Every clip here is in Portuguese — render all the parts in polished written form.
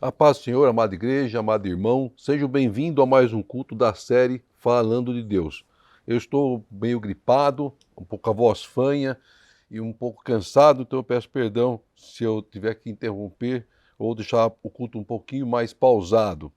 A paz do Senhor, amada igreja, amado irmão, sejam bem-vindos a mais um culto da série Falando de Deus. Eu estou meio gripado, um pouco a voz fanha e um pouco cansado, então eu peço perdão se eu tiver que interromper ou deixar o culto um pouquinho mais pausado.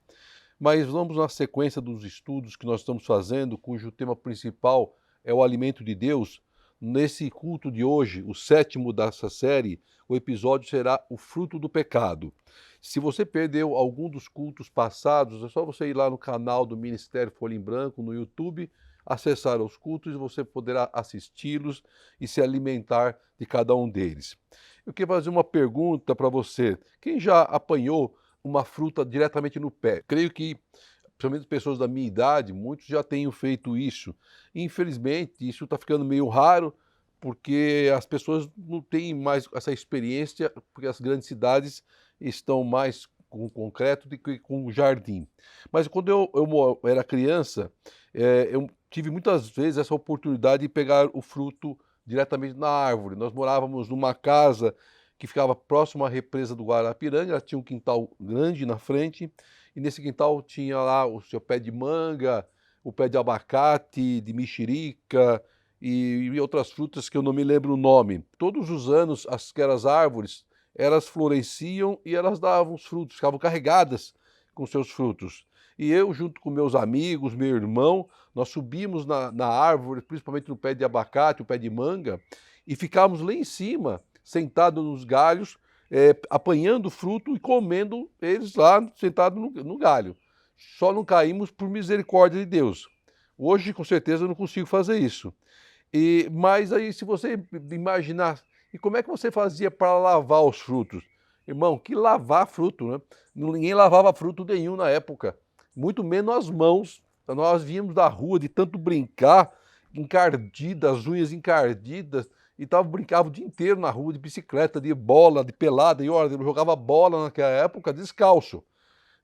Mas vamos na sequência dos estudos que nós estamos fazendo, cujo tema principal é o alimento de Deus. Nesse culto de hoje, o sétimo dessa série, o episódio será o fruto do pecado. Se você perdeu algum dos cultos passados, é só você ir lá no canal do Ministério Folha em Branco, no YouTube, acessar os cultos e você poderá assisti-los e se alimentar de cada um deles. Eu queria fazer uma pergunta para você. Quem já apanhou uma fruta diretamente no pé? Creio que, principalmente pessoas da minha idade, muitos já tenham feito isso. Infelizmente, isso está ficando meio raro, porque as pessoas não têm mais essa experiência, porque as grandes cidades estão mais com concreto do que com jardim. Mas quando eu era criança, eu tive muitas vezes essa oportunidade de pegar o fruto diretamente na árvore. Nós morávamos numa casa que ficava próximo à represa do Guarapiranga, ela tinha um quintal grande na frente, e nesse quintal tinha lá o seu pé de manga, o pé de abacate, de mexerica e outras frutas que eu não me lembro o nome. Todos os anos, aquelas árvores, elas floresciam e elas davam os frutos, ficavam carregadas com seus frutos. E eu, junto com meus amigos, meu irmão, nós subimos na árvore, principalmente no pé de abacate, o pé de manga, e ficávamos lá em cima, sentados nos galhos, apanhando fruto e comendo eles lá, sentados no galho. Só não caímos por misericórdia de Deus. Hoje, com certeza, eu não consigo fazer isso. Mas aí, se você imaginar, e como é que você fazia para lavar os frutos? Irmão, que lavar fruto, né? Ninguém lavava fruto nenhum na época, muito menos as mãos. Nós vínhamos da rua de tanto brincar, encardidas, as unhas encardidas, e brincava o dia inteiro na rua de bicicleta, de bola, de pelada, e olha, eu jogava bola naquela época descalço.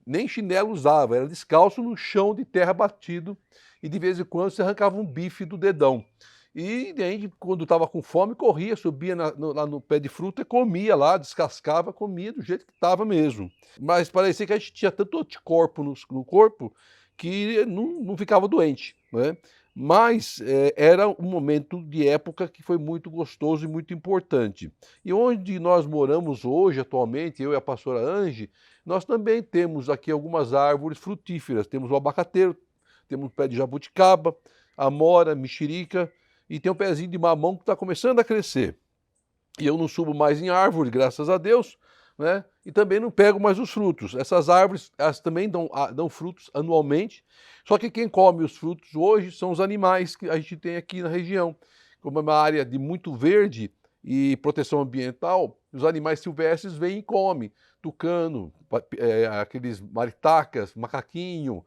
Nem chinelo usava, era descalço no chão de terra batido, e de vez em quando você arrancava um bife do dedão. E aí, quando estava com fome, corria, subia lá no pé de fruta e comia lá, descascava, comia do jeito que estava mesmo. Mas parecia que a gente tinha tanto anticorpo no corpo que não ficava doente, né? Mas era um momento de época que foi muito gostoso e muito importante. E onde nós moramos hoje, atualmente, eu e a pastora Ange, nós também temos aqui algumas árvores frutíferas. Temos o abacateiro, temos o pé de jabuticaba, amora, mexerica, e tem um pezinho de mamão que está começando a crescer. E eu não subo mais em árvore, graças a Deus, né? E também não pego mais os frutos. Essas árvores, elas também dão frutos anualmente, só que quem come os frutos hoje são os animais que a gente tem aqui na região. Como é uma área de muito verde e proteção ambiental, os animais silvestres vêm e comem. Tucano, aqueles maritacas, macaquinho,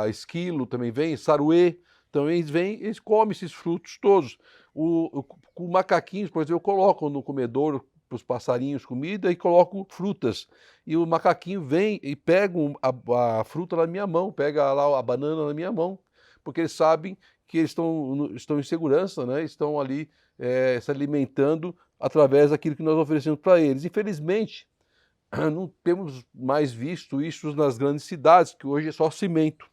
esquilo também vem, saruê, então eles vêm, eles comem esses frutos todos. Com macaquinhos, por exemplo, eu coloco no comedouro para os passarinhos comida e coloco frutas. E o macaquinho vem e pega a fruta na minha mão, pega lá a banana na minha mão, porque eles sabem que eles estão em segurança, né? Estão ali se alimentando através daquilo que nós oferecemos para eles. Infelizmente, não temos mais visto isso nas grandes cidades, que hoje é só cimento,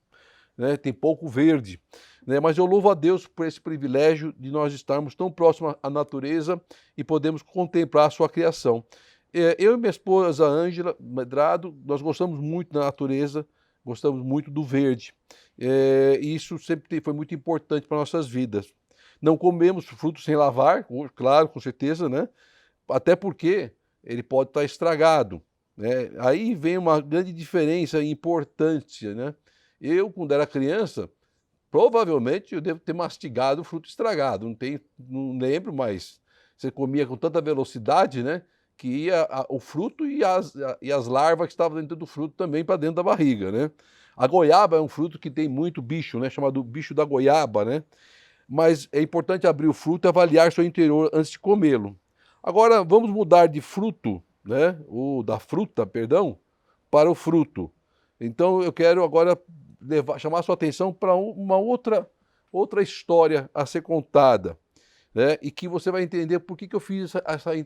né? Tem pouco verde, né? Mas eu louvo a Deus por esse privilégio de nós estarmos tão próximos à natureza e podemos contemplar a sua criação. Eu e minha esposa Ângela Medrado, nós gostamos muito da natureza, gostamos muito do verde. E isso sempre foi muito importante para nossas vidas. Não comemos frutos sem lavar, claro, com certeza, né? Até porque ele pode estar estragado, né? Aí vem uma grande diferença e importância, né? Eu, quando era criança, provavelmente eu devo ter mastigado fruto estragado, não lembro, mas você comia com tanta velocidade, né, que ia o fruto e as larvas que estavam dentro do fruto também para dentro da barriga, né? A goiaba é um fruto que tem muito bicho, né, chamado bicho da goiaba, né? Mas é importante abrir o fruto e avaliar seu interior antes de comê-lo. Agora vamos mudar de fruto, né, ou da fruta, perdão, para o fruto. Então eu quero agora chamar a sua atenção para uma outra história a ser contada, né? E que você vai entender por que eu fiz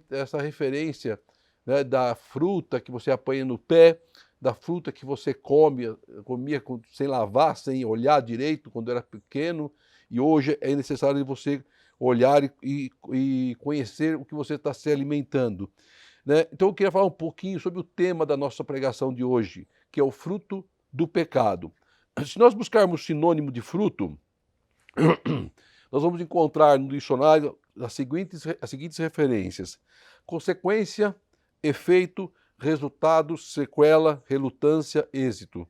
essa referência né, da fruta que você apanha no pé, da fruta que você comia sem lavar, sem olhar direito quando era pequeno, e hoje é necessário você olhar e conhecer o que você está se alimentando, né? Então eu queria falar um pouquinho sobre o tema da nossa pregação de hoje, que é o fruto do pecado. Se nós buscarmos sinônimo de fruto, nós vamos encontrar no dicionário as seguintes referências: consequência, efeito, resultado, sequela, relutância, êxito.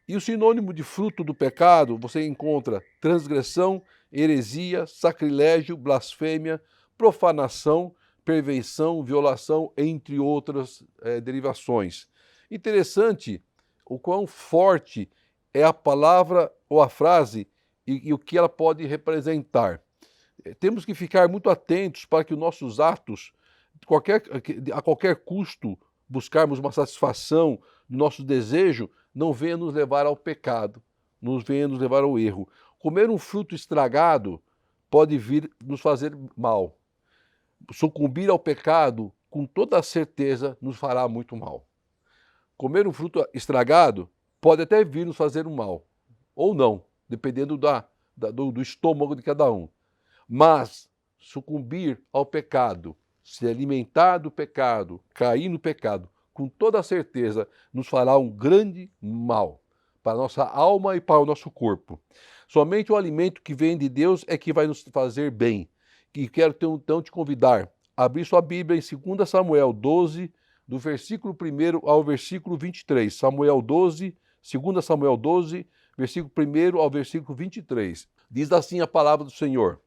E o sinônimo de fruto do pecado, você encontra transgressão, heresia, sacrilégio, blasfêmia, profanação, perversão, violação, entre outras derivações. Interessante o quão forte é a palavra ou a frase e o que ela pode representar. Temos que ficar muito atentos para que os nossos atos, a qualquer custo, buscarmos uma satisfação do nosso desejo, não venha nos levar ao pecado, nos venha nos levar ao erro. Comer um fruto estragado pode vir nos fazer mal. Sucumbir ao pecado, com toda certeza, nos fará muito mal. Comer um fruto estragado pode até vir nos fazer um mal, ou não, dependendo do estômago de cada um. Mas sucumbir ao pecado, se alimentar do pecado, cair no pecado, com toda certeza nos fará um grande mal para a nossa alma e para o nosso corpo. Somente o alimento que vem de Deus é que vai nos fazer bem. E quero então te convidar a abrir sua Bíblia em 2 Samuel 12, do versículo 1 ao versículo 23. Samuel 12, 2 Samuel 12, versículo 1 ao versículo 23. Diz assim a palavra do Senhor: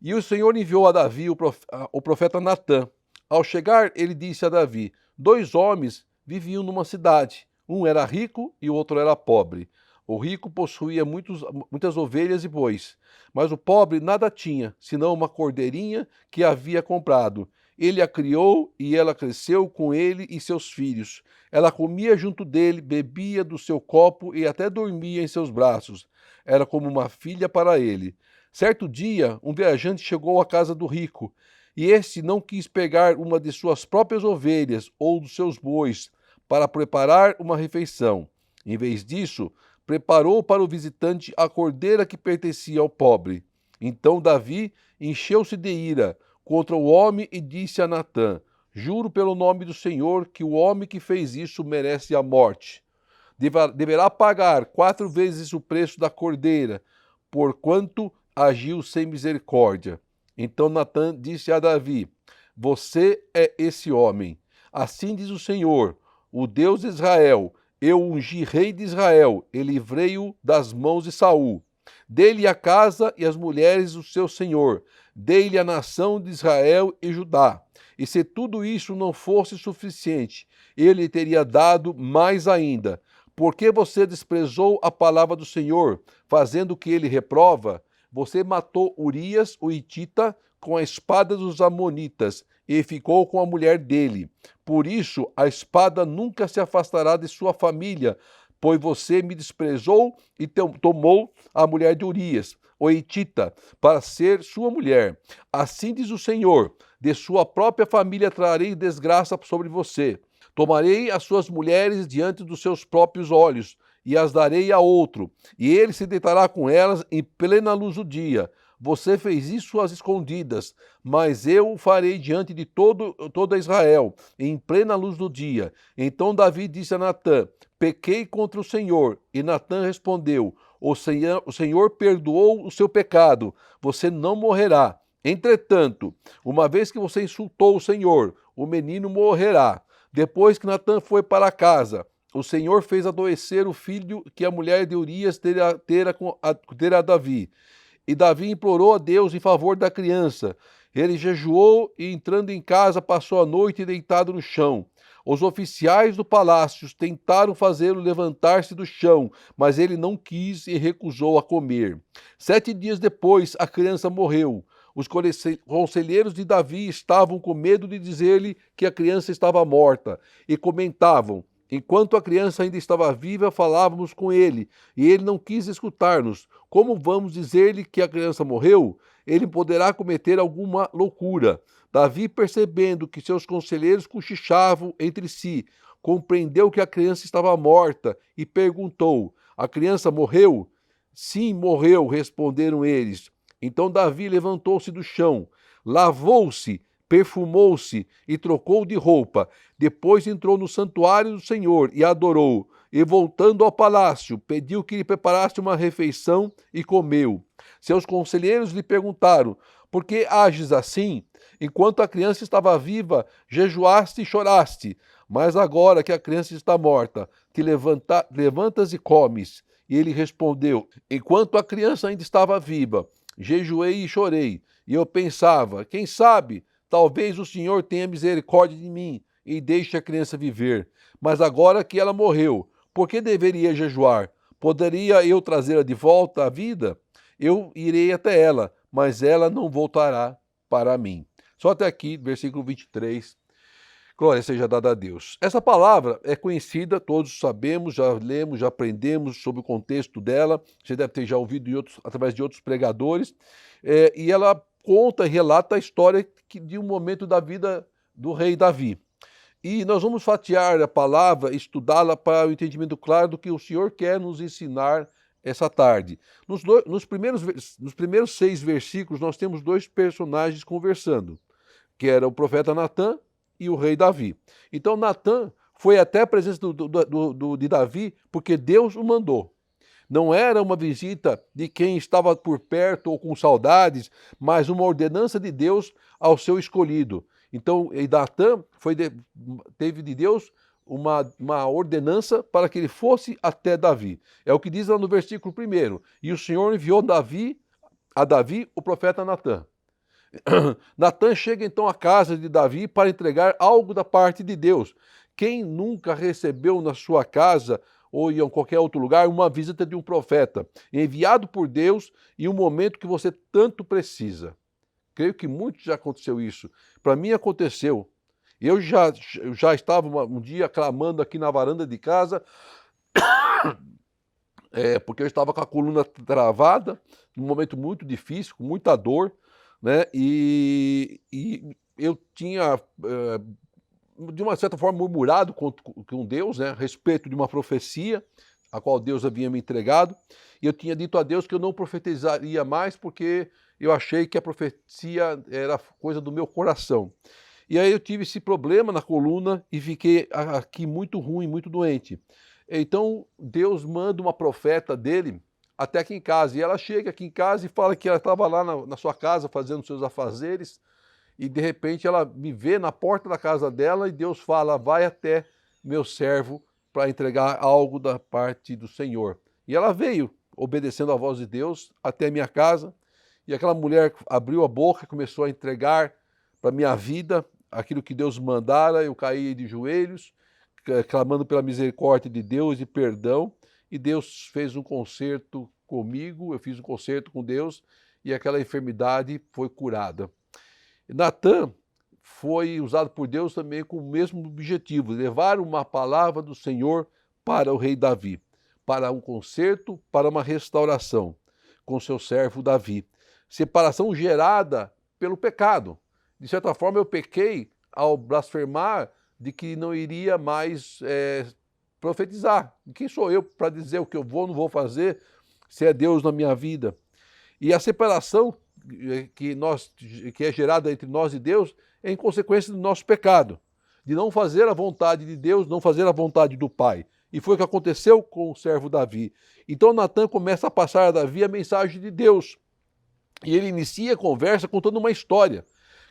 E o Senhor enviou a Davi o profeta Natã. Ao chegar, ele disse a Davi: 2 homens viviam numa cidade. Um era rico e o outro era pobre. O rico possuía muitas ovelhas e bois, mas o pobre nada tinha, senão uma cordeirinha que havia comprado. Ele a criou e ela cresceu com ele e seus filhos. Ela comia junto dele, bebia do seu copo e até dormia em seus braços. Era como uma filha para ele. Certo dia, um viajante chegou à casa do rico, e este não quis pegar uma de suas próprias ovelhas ou dos seus bois para preparar uma refeição. Em vez disso, preparou para o visitante a cordeira que pertencia ao pobre. Então Davi encheu-se de ira contra o homem e disse a Natã: Juro pelo nome do Senhor que o homem que fez isso merece a morte. Deverá pagar 4 vezes o preço da cordeira, porquanto agiu sem misericórdia. Então Natã disse a Davi: Você é esse homem. Assim diz o Senhor, o Deus de Israel: Eu ungi rei de Israel e livrei-o das mãos de Saul. Dei-lhe a casa e as mulheres do seu senhor. Dei-lhe a nação de Israel e Judá. E se tudo isso não fosse suficiente, ele teria dado mais ainda. Porque você desprezou a palavra do Senhor, fazendo o que ele reprova? Você matou Urias, o hitita, com a espada dos amonitas, e ficou com a mulher dele. Por isso, a espada nunca se afastará de sua família, pois você me desprezou e tomou a mulher de Urias, o hitita, para ser sua mulher. Assim diz o Senhor: de sua própria família trarei desgraça sobre você. Tomarei as suas mulheres diante dos seus próprios olhos, e as darei a outro, e ele se deitará com elas em plena luz do dia. Você fez isso às escondidas, mas eu o farei diante de toda Israel, em plena luz do dia. Então Davi disse a Natã: Pequei contra o Senhor. E Natã respondeu: O Senhor perdoou o seu pecado, você não morrerá. Entretanto, uma vez que você insultou o Senhor, o menino morrerá. Depois que Natã foi para casa, o Senhor fez adoecer o filho que a mulher de Urias terá a Davi. E Davi implorou a Deus em favor da criança. Ele jejuou e, entrando em casa, passou a noite deitado no chão. Os oficiais do palácio tentaram fazê-lo levantar-se do chão, mas ele não quis e recusou a comer. 7 dias depois, a criança morreu. Os conselheiros de Davi estavam com medo de dizer-lhe que a criança estava morta e comentavam: Enquanto a criança ainda estava viva, falávamos com ele, e ele não quis escutar-nos. Como vamos dizer-lhe que a criança morreu? Ele poderá cometer alguma loucura. Davi, percebendo que seus conselheiros cochichavam entre si, compreendeu que a criança estava morta e perguntou: A criança morreu? Sim, morreu, responderam eles. Então Davi levantou-se do chão, lavou-se, perfumou-se e trocou de roupa. Depois entrou no santuário do Senhor e adorou. E voltando ao palácio, pediu que lhe preparasse uma refeição e comeu. Seus conselheiros lhe perguntaram: Por que ages assim? Enquanto a criança estava viva, jejuaste e choraste. Mas agora que a criança está morta, levantas e comes. E ele respondeu: Enquanto a criança ainda estava viva, jejuei e chorei. E eu pensava: Quem sabe, talvez o Senhor tenha misericórdia de mim e deixe a criança viver. Mas agora que ela morreu, por que deveria jejuar? Poderia eu trazê-la de volta à vida? Eu irei até ela, mas ela não voltará para mim. Só até aqui, versículo 23. Glória seja dada a Deus. Essa palavra é conhecida, todos sabemos, já lemos, já aprendemos sobre o contexto dela. Você deve ter já ouvido através de outros pregadores. E ela conta e relata a história de um momento da vida do rei Davi. E nós vamos fatiar a palavra, estudá-la para o entendimento claro do que o Senhor quer nos ensinar essa tarde. Nos primeiros 6 versículos, nós temos 2 personagens conversando, que era o profeta Natã e o rei Davi. Então Natã foi até a presença de Davi porque Deus o mandou. Não era uma visita de quem estava por perto ou com saudades, mas uma ordenança de Deus ao seu escolhido. Então, Natã teve de Deus uma ordenança para que ele fosse até Davi. É o que diz lá no versículo 1. E o Senhor enviou a Davi o profeta Natã. Natã chega então à casa de Davi para entregar algo da parte de Deus. Quem nunca recebeu na sua casa ou em qualquer outro lugar uma visita de um profeta enviado por Deus em um momento que você tanto precisa? Creio que muito já aconteceu isso. Para mim aconteceu. Eu já estava um dia clamando aqui na varanda de casa, porque eu estava com a coluna travada, num momento muito difícil, com muita dor, né? E eu tinha, de uma certa forma, murmurado com Deus, né? A respeito de uma profecia, a qual Deus havia me entregado, e eu tinha dito a Deus que eu não profetizaria mais, porque eu achei que a profecia era coisa do meu coração. E aí eu tive esse problema na coluna e fiquei aqui muito ruim, muito doente. Então Deus manda uma profeta dele até aqui em casa. E ela chega aqui em casa e fala que ela estava lá na sua casa fazendo seus afazeres. E de repente ela me vê na porta da casa dela e Deus fala: vai até meu servo para entregar algo da parte do Senhor. E ela veio, obedecendo à voz de Deus, até a minha casa. E aquela mulher abriu a boca e começou a entregar para a minha vida aquilo que Deus mandara. Eu caí de joelhos, clamando pela misericórdia de Deus e perdão. E Deus fez um concerto comigo, eu fiz um concerto com Deus e aquela enfermidade foi curada. Natã foi usado por Deus também com o mesmo objetivo, levar uma palavra do Senhor para o rei Davi, para um concerto, para uma restauração com seu servo Davi. Separação gerada pelo pecado. De certa forma, eu pequei ao blasfemar de que não iria mais profetizar. Quem sou eu para dizer o que eu vou ou não vou fazer, se é Deus na minha vida? E a separação que é gerada entre nós e Deus é em consequência do nosso pecado, de não fazer a vontade de Deus, não fazer a vontade do Pai. E foi o que aconteceu com o servo Davi. Então Natã começa a passar a Davi a mensagem de Deus. E ele inicia a conversa contando uma história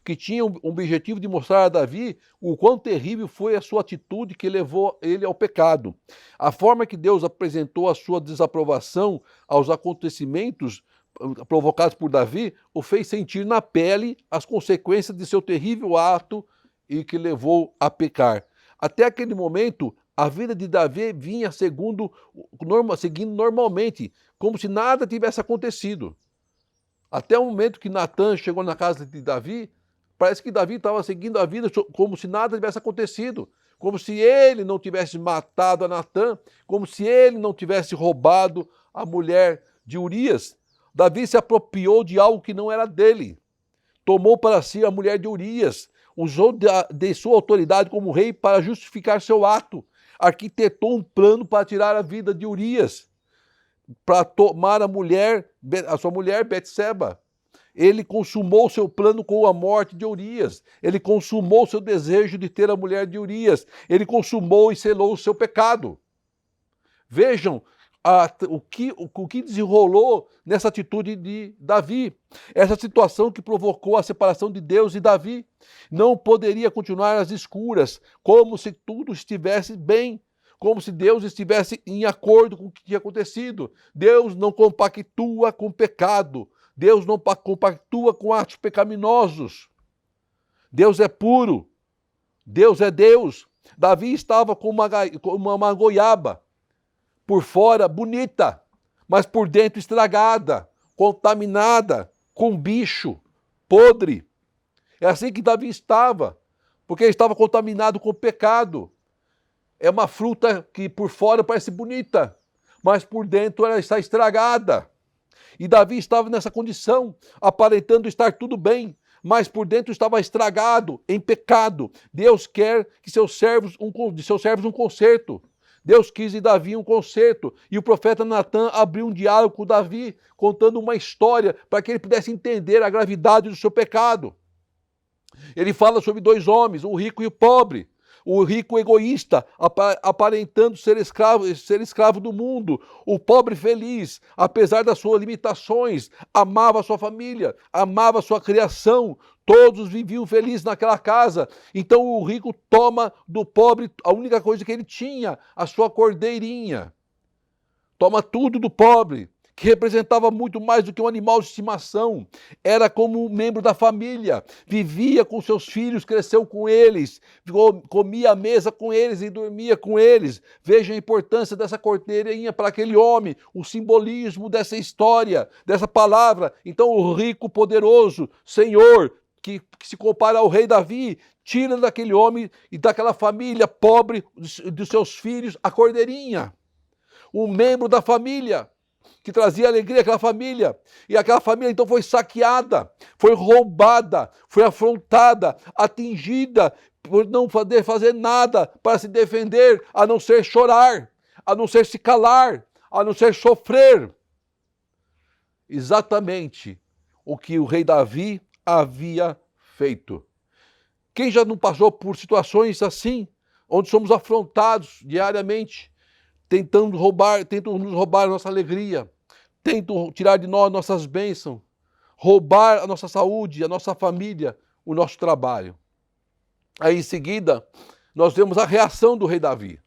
que tinha o objetivo de mostrar a Davi o quão terrível foi a sua atitude que levou ele ao pecado. A forma que Deus apresentou a sua desaprovação aos acontecimentos provocados por Davi o fez sentir na pele as consequências de seu terrível ato e que levou a pecar. Até aquele momento, a vida de Davi vinha seguindo normalmente, como se nada tivesse acontecido. Até o momento que Natã chegou na casa de Davi, parece que Davi estava seguindo a vida como se nada tivesse acontecido. como se ele não tivesse matado a Natã, como se ele não tivesse roubado a mulher de Urias. Davi se apropriou de algo que não era dele. Tomou para si a mulher de Urias, usou de sua autoridade como rei para justificar seu ato. Arquitetou um plano para tirar a vida de Urias, para tomar a sua mulher Betseba. Ele consumou seu plano com a morte de Urias. Ele consumou seu desejo de ter a mulher de Urias. Ele consumou e selou o seu pecado. Vejam o que desenrolou nessa atitude de Davi. Essa situação que provocou a separação de Deus e Davi. Não poderia continuar às escuras, como se tudo estivesse bem, como se Deus estivesse em acordo com o que tinha acontecido. Deus não compactua com o pecado. Deus não compactua com atos pecaminosos. Deus é puro. Deus é Deus. Davi estava com uma goiaba, por fora bonita, mas por dentro estragada, contaminada, com bicho, podre. É assim que Davi estava, porque ele estava contaminado com o pecado. É uma fruta que por fora parece bonita, mas por dentro ela está estragada. E Davi estava nessa condição, aparentando estar tudo bem, mas por dentro estava estragado, em pecado. Deus quer que de seus servos um conserto. Deus quis de Davi um conserto. E o profeta Natã abriu um diálogo com Davi, contando uma história para que ele pudesse entender a gravidade do seu pecado. Ele fala sobre dois homens, o rico e o pobre. O rico egoísta, aparentando ser escravo do mundo. O pobre feliz, apesar das suas limitações, amava a sua família, amava a sua criação. Todos viviam felizes naquela casa. Então o rico toma do pobre a única coisa que ele tinha, a sua cordeirinha. Toma tudo do pobre, que representava muito mais do que um animal de estimação. Era como um membro da família, vivia com seus filhos, cresceu com eles, comia à mesa com eles e dormia com eles. Veja a importância dessa cordeirinha para aquele homem, o simbolismo dessa história, dessa palavra. Então o rico poderoso, Senhor, que se compara ao rei Davi, tira daquele homem e daquela família pobre, dos seus filhos, a cordeirinha. Um membro da família, que trazia alegria àquela família. E aquela família então foi saqueada, foi roubada, foi afrontada, atingida, por não poder fazer nada para se defender, a não ser chorar, a não ser se calar, a não ser sofrer. Exatamente o que o rei Davi havia feito. Quem já não passou por situações assim, onde somos afrontados diariamente, tentam nos roubar a nossa alegria, tentam tirar de nós nossas bênçãos, roubar a nossa saúde, a nossa família, o nosso trabalho. Aí em seguida, nós vemos a reação do rei Davi.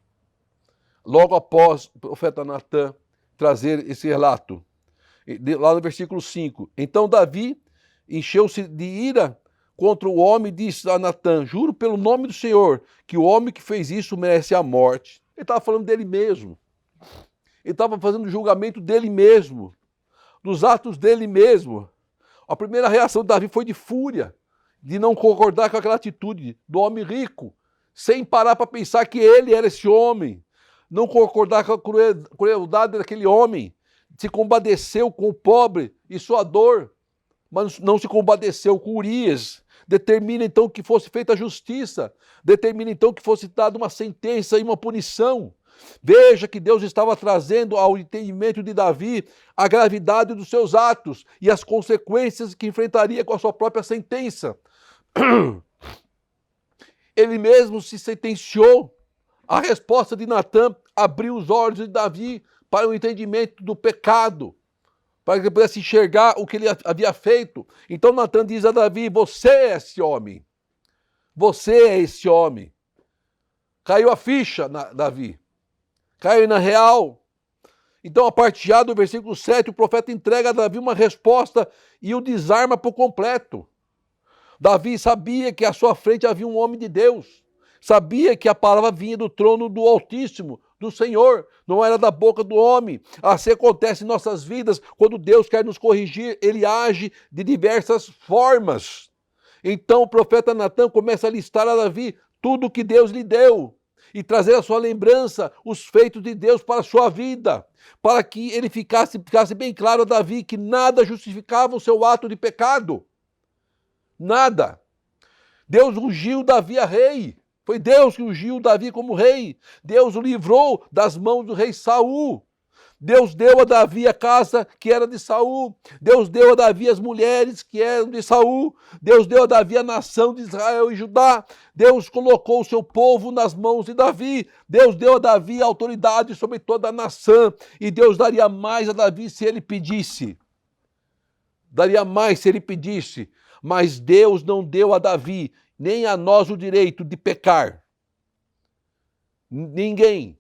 Logo após o profeta Natã trazer esse relato, lá no versículo 5. Então Davi encheu-se de ira contra o homem e disse a Natã: juro pelo nome do Senhor que o homem que fez isso merece a morte. Ele estava falando dele mesmo. Ele estava fazendo o julgamento dele mesmo, dos atos dele mesmo. A primeira reação de Davi foi de fúria, de não concordar com aquela atitude do homem rico, sem parar para pensar que ele era esse homem, não concordar com a crueldade daquele homem, se compadeceu com o pobre e sua dor, mas não se compadeceu com Urias. Determina então que fosse feita a justiça, determina então que fosse dada uma sentença e uma punição. Veja que Deus estava trazendo ao entendimento de Davi a gravidade dos seus atos e as consequências que enfrentaria com a sua própria sentença. Ele mesmo se sentenciou. A resposta de Natã abriu os olhos de Davi para o entendimento do pecado, para que ele pudesse enxergar o que ele havia feito. Então Natã diz a Davi: você é esse homem. Você é esse homem. Caiu a ficha, Davi. Caiu na real. Então, a partir já do versículo 7, o profeta entrega a Davi uma resposta e o desarma por completo. Davi sabia que à sua frente havia um homem de Deus. Sabia que a palavra vinha do trono do Altíssimo, do Senhor, não era da boca do homem. Assim acontece em nossas vidas, quando Deus quer nos corrigir, ele age de diversas formas. Então o profeta Natã começa a listar a Davi tudo o que Deus lhe deu. e trazer à sua lembrança os feitos de Deus para a sua vida, para que ele ficasse bem claro a Davi que nada justificava o seu ato de pecado. Nada. Deus ungiu Davi a rei. Foi Deus que ungiu Davi como rei. Deus o livrou das mãos do rei Saul. Deus deu a Davi a casa que era de Saul. Deus deu a Davi as mulheres que eram de Saul. Deus deu a Davi a nação de Israel e Judá. Deus colocou o seu povo nas mãos de Davi. Deus deu a Davi a autoridade sobre toda a nação. E Deus daria mais a Davi se ele pedisse. Daria mais se ele pedisse. Mas Deus não deu a Davi, nem a nós o direito de pecar. Ninguém.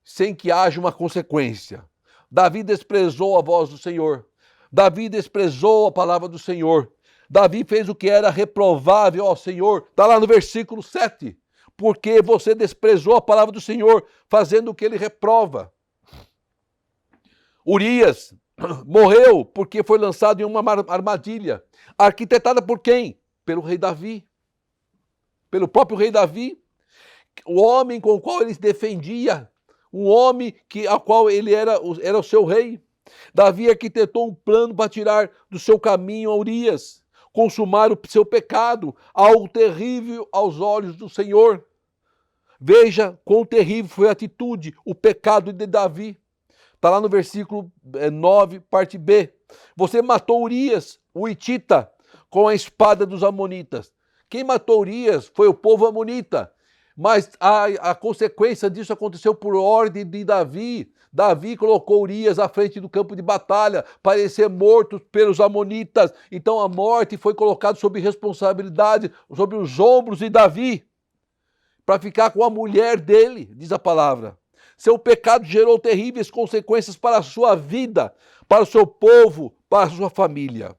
Sem que haja uma consequência. Davi desprezou a voz do Senhor. Davi desprezou a palavra do Senhor. Davi fez o que era reprovável ao Senhor. Está lá no versículo 7. Porque você desprezou a palavra do Senhor, fazendo o que ele reprova. Urias morreu porque foi lançado em uma armadilha. Arquitetada por quem? Pelo rei Davi. Pelo próprio rei Davi. O homem com o qual ele se defendia. Um homem ao qual ele era o seu rei. Davi arquitetou um plano para tirar do seu caminho a Urias, consumar o seu pecado, algo terrível aos olhos do Senhor. Veja quão terrível foi a atitude, o pecado de Davi. Está lá no versículo 9, parte B. Você matou Urias, o hitita, com a espada dos amonitas. Quem matou Urias foi o povo amonita. Mas a consequência disso aconteceu por ordem de Davi. Davi colocou Urias à frente do campo de batalha para ele ser morto pelos amonitas. Então a morte foi colocada sob responsabilidade, sobre os ombros de Davi, para ficar com a mulher dele, diz a palavra. Seu pecado gerou terríveis consequências para a sua vida, para o seu povo, para a sua família.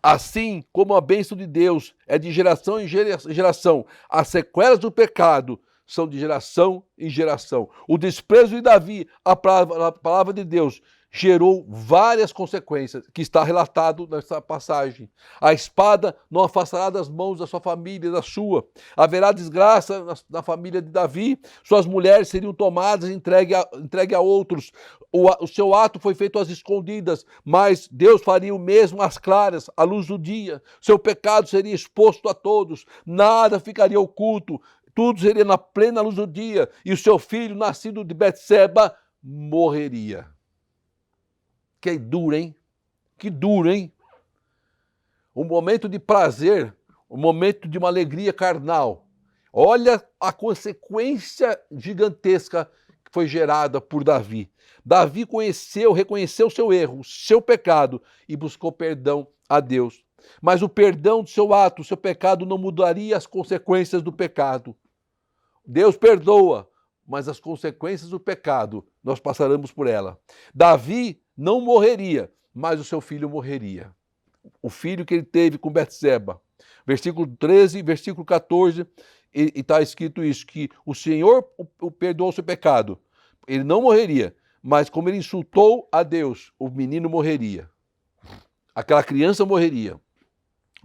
Assim como a bênção de Deus é de geração em geração, as sequelas do pecado são de geração em geração. O desprezo de Davi à palavra de Deus gerou várias consequências, que está relatado nessa passagem. A espada não afastará das mãos da sua família, da sua. Haverá desgraça na família de Davi, suas mulheres seriam tomadas e entregue a outros. O seu ato foi feito às escondidas, mas Deus faria o mesmo às claras, à luz do dia. Seu pecado seria exposto a todos, nada ficaria oculto, tudo seria na plena luz do dia, e o seu filho, nascido de Betseba, morreria. Que duro, hein? Que duro, hein? Um momento de prazer, um momento de uma alegria carnal. Olha a consequência gigantesca que foi gerada por Davi. Davi reconheceu seu erro, seu pecado e buscou perdão a Deus. Mas o perdão do seu ato, seu pecado não mudaria as consequências do pecado. Deus perdoa, mas as consequências do pecado, nós passaremos por ela. Davi não morreria, mas o seu filho morreria. O filho que ele teve com Betseba. Versículo 13, versículo 14, e está escrito isso, que o Senhor o perdoou o seu pecado. Ele não morreria, mas como ele insultou a Deus, o menino morreria. Aquela criança morreria.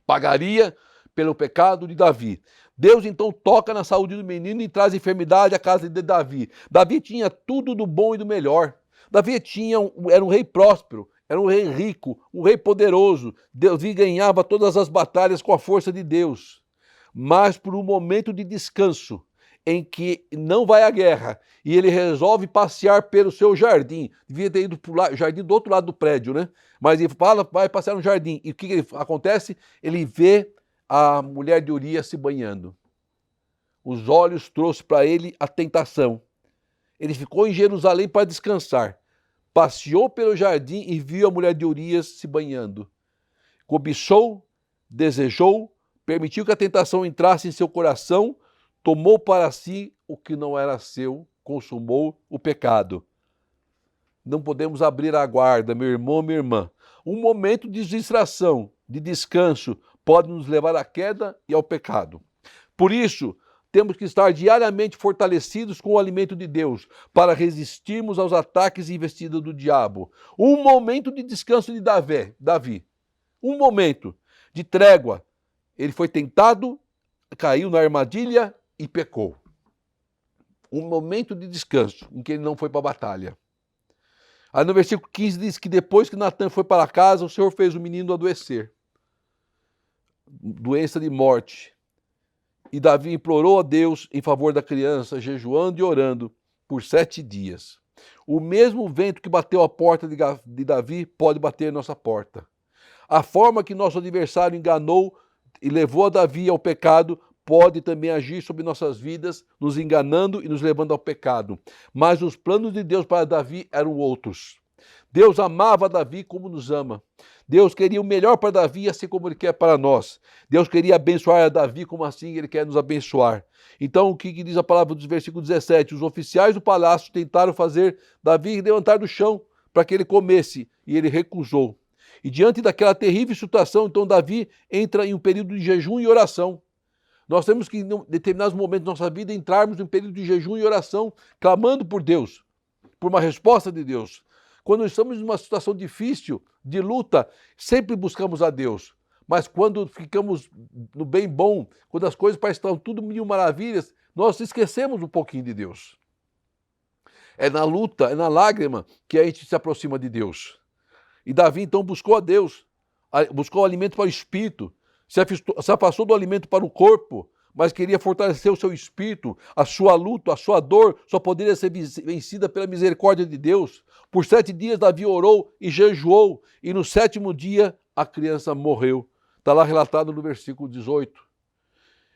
Pagaria pelo pecado de Davi. Deus então toca na saúde do menino e traz enfermidade à casa de Davi. Davi tinha tudo do bom e do melhor. Davi era um rei próspero, era um rei rico, um rei poderoso. Davi ganhava todas as batalhas com a força de Deus. Mas por um momento de descanso, em que não vai à guerra, e ele resolve passear pelo seu jardim. Devia ter ido para o jardim do outro lado do prédio, né? Mas ele fala, vai passear no jardim. E o que acontece? Ele vê a mulher de Urias se banhando. Os olhos trouxe para ele a tentação. Ele ficou em Jerusalém para descansar. Passeou pelo jardim e viu a mulher de Urias se banhando. Cobiçou, desejou, permitiu que a tentação entrasse em seu coração, tomou para si o que não era seu, consumou o pecado. Não podemos abrir a guarda, meu irmão, minha irmã. Um momento de distração, de descanso, pode nos levar à queda e ao pecado. Por isso, temos que estar diariamente fortalecidos com o alimento de Deus para resistirmos aos ataques e investidas do diabo. Um momento de descanso de Davi. Um momento de trégua. Ele foi tentado, caiu na armadilha e pecou. Um momento de descanso em que ele não foi para a batalha. Aí no versículo 15 diz que depois que Natan foi para casa, o Senhor fez o menino adoecer. Doença de morte. E Davi implorou a Deus em favor da criança, jejuando e orando por 7 dias. O mesmo vento que bateu a porta de Davi pode bater em nossa porta. A forma que nosso adversário enganou e levou a Davi ao pecado pode também agir sobre nossas vidas, nos enganando e nos levando ao pecado. Mas os planos de Deus para Davi eram outros. Deus amava Davi como nos ama. Deus queria o melhor para Davi, assim como Ele quer para nós. Deus queria abençoar a Davi, como assim Ele quer nos abençoar. Então, o que diz a palavra do versículo 17? Os oficiais do palácio tentaram fazer Davi levantar do chão para que ele comesse, e ele recusou. E diante daquela terrível situação, então Davi entra em um período de jejum e oração. Nós temos que, em determinados momentos da nossa vida, entrarmos em um período de jejum e oração, clamando por Deus, por uma resposta de Deus. Quando estamos em uma situação difícil, de luta, sempre buscamos a Deus. Mas quando ficamos no bem bom, quando as coisas parecem estar tudo mil maravilhas, nós esquecemos um pouquinho de Deus. É na luta, é na lágrima que a gente se aproxima de Deus. E Davi então buscou a Deus, buscou o alimento para o espírito, se afastou do alimento para o corpo, mas queria fortalecer o seu espírito. A sua luta, a sua dor só poderia ser vencida pela misericórdia de Deus. Por 7 dias Davi orou e jejuou, e no 7º dia a criança morreu. Está lá relatado no versículo 18.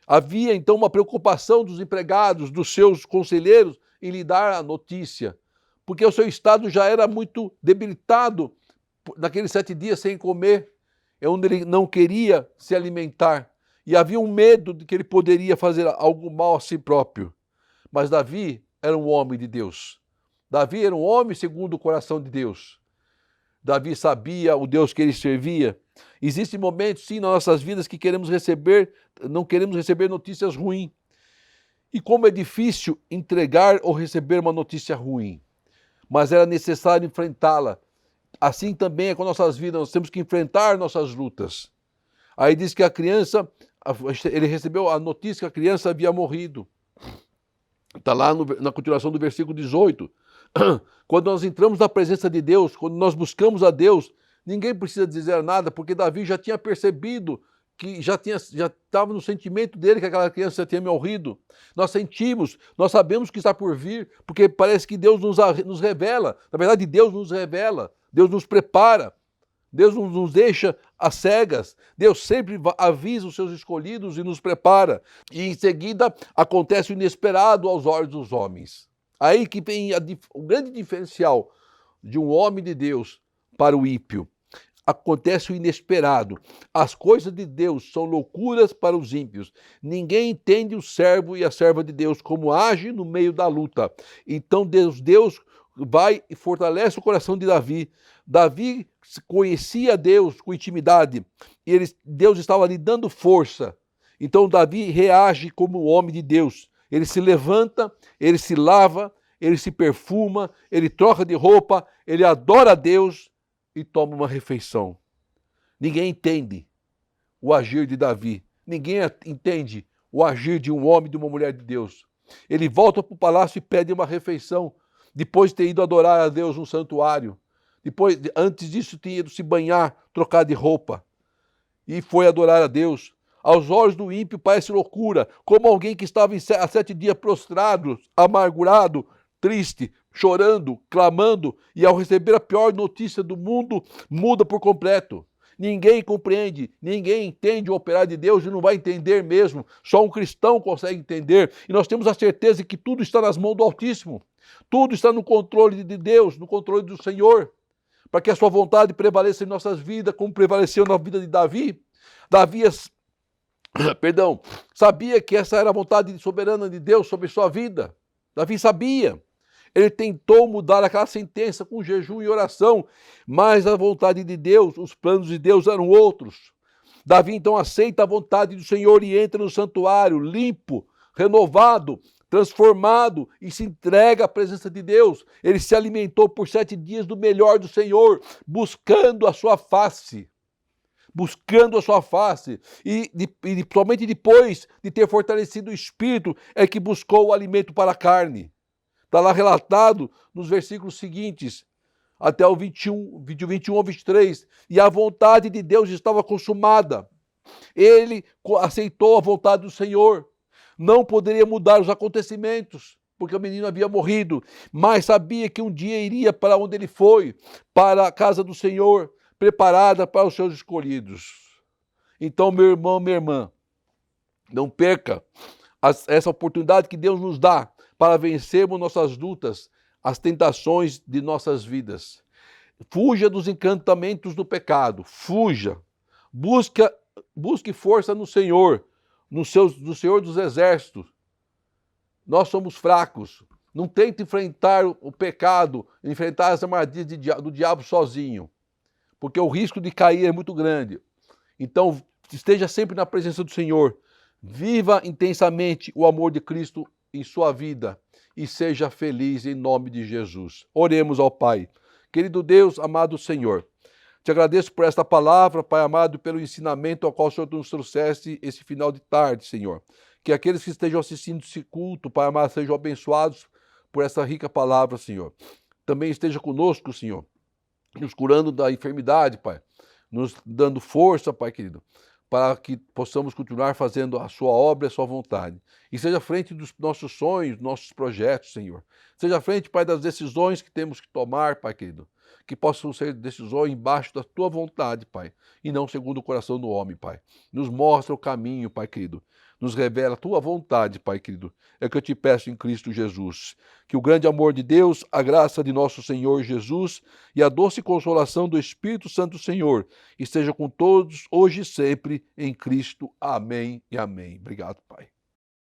Havia então uma preocupação dos empregados, dos seus conselheiros, em lhe dar a notícia, porque o seu estado já era muito debilitado naqueles 7 dias sem comer, é onde ele não queria se alimentar. E havia um medo de que ele poderia fazer algo mal a si próprio. Mas Davi era um homem de Deus. Davi era um homem segundo o coração de Deus. Davi sabia o Deus que ele servia. Existem momentos, sim, nas nossas vidas que não queremos receber notícias ruins. E como é difícil entregar ou receber uma notícia ruim. Mas era necessário enfrentá-la. Assim também é com nossas vidas, nós temos que enfrentar nossas lutas. Aí diz que a criança, ele recebeu a notícia que a criança havia morrido. Está lá na continuação do versículo 18. Quando nós entramos na presença de Deus, quando nós buscamos a Deus, ninguém precisa dizer nada, porque Davi já tinha percebido, que já estava no sentimento dele que aquela criança já tinha morrido. Nós sentimos, nós sabemos que está por vir, porque parece que Deus nos revela. Na verdade, Deus nos revela, Deus nos prepara. Deus não nos deixa às cegas. Deus sempre avisa os seus escolhidos e nos prepara. E em seguida acontece o inesperado aos olhos dos homens. Aí que vem o grande diferencial de um homem de Deus para o ímpio. Acontece o inesperado. As coisas de Deus são loucuras para os ímpios. Ninguém entende o servo e a serva de Deus como age no meio da luta. Então Deus vai e fortalece o coração de Davi. Davi conhecia Deus com intimidade e Deus estava lhe dando força. Então Davi reage como um homem de Deus. Ele se levanta, ele se lava, ele se perfuma, ele troca de roupa, ele adora a Deus e toma uma refeição. Ninguém entende o agir de Davi. Ninguém entende o agir de um homem e de uma mulher de Deus. Ele volta para o palácio e pede uma refeição, depois de ter ido adorar a Deus no santuário. Antes disso, tinha ido se banhar, trocar de roupa. E foi adorar a Deus. Aos olhos do ímpio parece loucura, como alguém que estava há 7 dias prostrado, amargurado, triste, chorando, clamando, e ao receber a pior notícia do mundo, muda por completo. Ninguém compreende, ninguém entende o operar de Deus e não vai entender mesmo. Só um cristão consegue entender. E nós temos a certeza que tudo está nas mãos do Altíssimo. Tudo está no controle de Deus, no controle do Senhor. Para que a sua vontade prevaleça em nossas vidas, como prevaleceu na vida de Davi. Davi sabia que essa era a vontade soberana de Deus sobre sua vida. Davi sabia. Ele tentou mudar aquela sentença com jejum e oração, mas a vontade de Deus, os planos de Deus eram outros. Davi então aceita a vontade do Senhor e entra no santuário, limpo, renovado, transformado e se entrega à presença de Deus. Ele se alimentou por 7 dias do melhor do Senhor, buscando a sua face. buscando a sua face, somente depois de ter fortalecido o espírito é que buscou o alimento para a carne. Está lá relatado nos versículos seguintes, até o 21 ao 23, e a vontade de Deus estava consumada. Ele aceitou a vontade do Senhor. Não poderia mudar os acontecimentos, porque o menino havia morrido, mas sabia que um dia iria para onde ele foi, para a casa do Senhor, preparada para os seus escolhidos. Então, meu irmão, minha irmã, não perca essa oportunidade que Deus nos dá para vencermos nossas lutas, as tentações de nossas vidas. Fuja dos encantamentos do pecado, fuja. Busque força no Senhor, no Senhor dos Exércitos. Nós somos fracos. Não tente enfrentar o pecado, enfrentar as armadilhas do diabo sozinho, porque o risco de cair é muito grande. Então, esteja sempre na presença do Senhor. Viva intensamente o amor de Cristo em sua vida e seja feliz em nome de Jesus. Oremos ao Pai. Querido Deus, amado Senhor, te agradeço por esta palavra, Pai amado, pelo ensinamento ao qual o Senhor nos trouxeste esse final de tarde, Senhor. Que aqueles que estejam assistindo esse culto, Pai amado, sejam abençoados por essa rica palavra, Senhor. Também esteja conosco, Senhor, nos curando da enfermidade, Pai, nos dando força, Pai querido, para que possamos continuar fazendo a sua obra e a sua vontade. E seja à frente dos nossos sonhos, nossos projetos, Senhor. Seja à frente, Pai, das decisões que temos que tomar, Pai querido. Que possam ser decisões embaixo da tua vontade, Pai, e não segundo o coração do homem, Pai. Nos mostra o caminho, Pai querido. Nos revela a tua vontade, Pai querido. É o que eu te peço em Cristo Jesus. Que o grande amor de Deus, a graça de nosso Senhor Jesus e a doce consolação do Espírito Santo Senhor esteja com todos, hoje e sempre, em Cristo. Amém e amém. Obrigado, Pai.